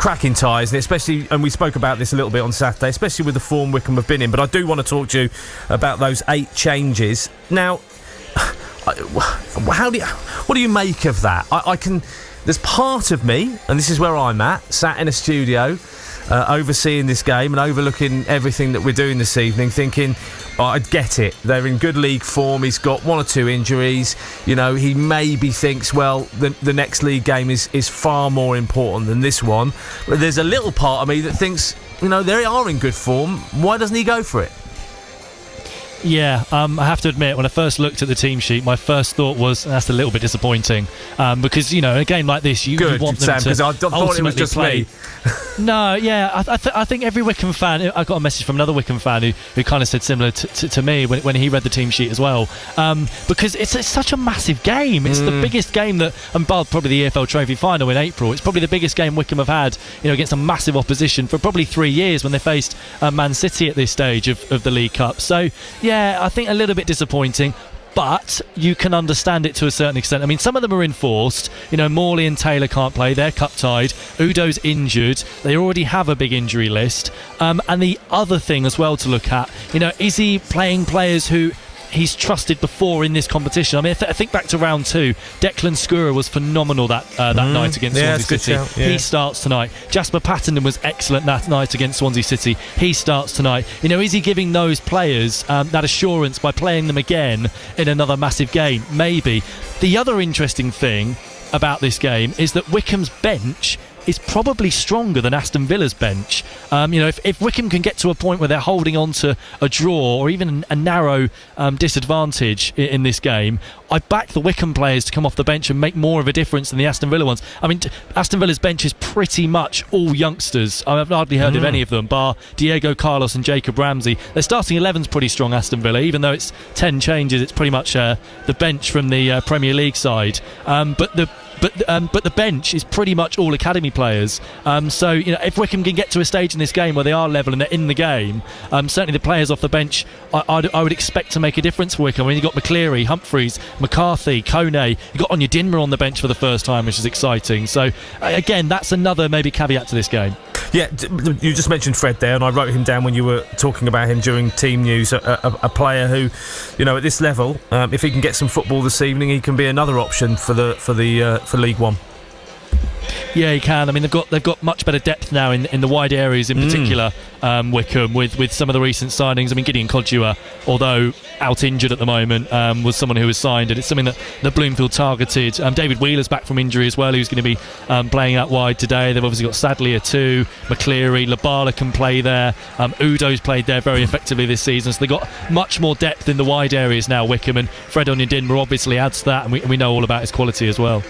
cracking ties, and especially, and we spoke about this a little bit on Saturday, especially with the form Wycombe have been in. But I do want to talk to you about those 8 changes. Now, what do you make of that? I can. There's part of me, and this is where I'm at, sat in a studio, overseeing this game and overlooking everything that we're doing this evening, thinking, I get it. They're in good league form. He's got 1 or 2 injuries. You know, he maybe thinks, well, the next league game is far more important than this one. But there's a little part of me that thinks, you know, they are in good form. Why doesn't he go for it? Yeah, I have to admit, when I first looked at the team sheet, my first thought was, that's a little bit disappointing. Because, you know, a game like this, you want them to I thought it was just play. Me. No, yeah, I think every Wycombe fan, I got a message from another Wycombe fan who kind of said similar to me when he read the team sheet as well. Because it's such a massive game. It's the biggest game that, and bar probably the EFL Trophy final in April, it's probably the biggest game Wycombe have had, you know, against a massive opposition for probably 3 years when they faced Man City at this stage of the League Cup. So, yeah, I think a little bit disappointing, but you can understand it to a certain extent. I mean, some of them are enforced. You know, Morley and Taylor can't play. They're cup-tied. Udo's injured. They already have a big injury list. And the other thing as well to look at, you know, is he playing players who he's trusted before in this competition? I mean, I think back to round 2, Declan Skura was phenomenal that night against Swansea City. Yeah. He starts tonight. Jasper Pattenden was excellent that night against Swansea City. He starts tonight. You know, is he giving those players that assurance by playing them again in another massive game? Maybe. The other interesting thing about this game is that Wycombe's bench is probably stronger than Aston Villa's bench. You know, if Wycombe can get to a point where they're holding on to a draw or even a narrow disadvantage in this game, I back the Wycombe players to come off the bench and make more of a difference than the Aston Villa ones. I mean, Aston Villa's bench is pretty much all youngsters. I've hardly heard of any of them, bar Diego Carlos and Jacob Ramsey. Their starting 11's pretty strong, Aston Villa, even though it's 10 changes. It's pretty much the bench from the Premier League side. But the bench is pretty much all academy players. So, you know, if Wycombe can get to a stage in this game where they are level and they're in the game, certainly the players off the bench, I would expect to make a difference for Wycombe. I mean, you've got McCleary, Humphreys, McCarthy, Kone. You've got Onyedinma on the bench for the first time, which is exciting. So, again, that's another maybe caveat to this game. Yeah, you just mentioned Fred there, and I wrote him down when you were talking about him during team news. A player who, you know, at this level, if he can get some football this evening, he can be another option for League One. Yeah, he can. I mean, they've got much better depth now in the wide areas, in particular, Wycombe, with some of the recent signings. I mean, Gideon Kodua, although out injured at the moment, was someone who was signed, and it's something that Bloomfield targeted. David Wheeler's back from injury as well, who's going to be playing out wide today. They've obviously got Sadlier too, McCleary, Labala can play there. Udo's played there very effectively this season, so they've got much more depth in the wide areas now, Wycombe, and Fred Onyedinma obviously adds to that, and we know all about his quality as well.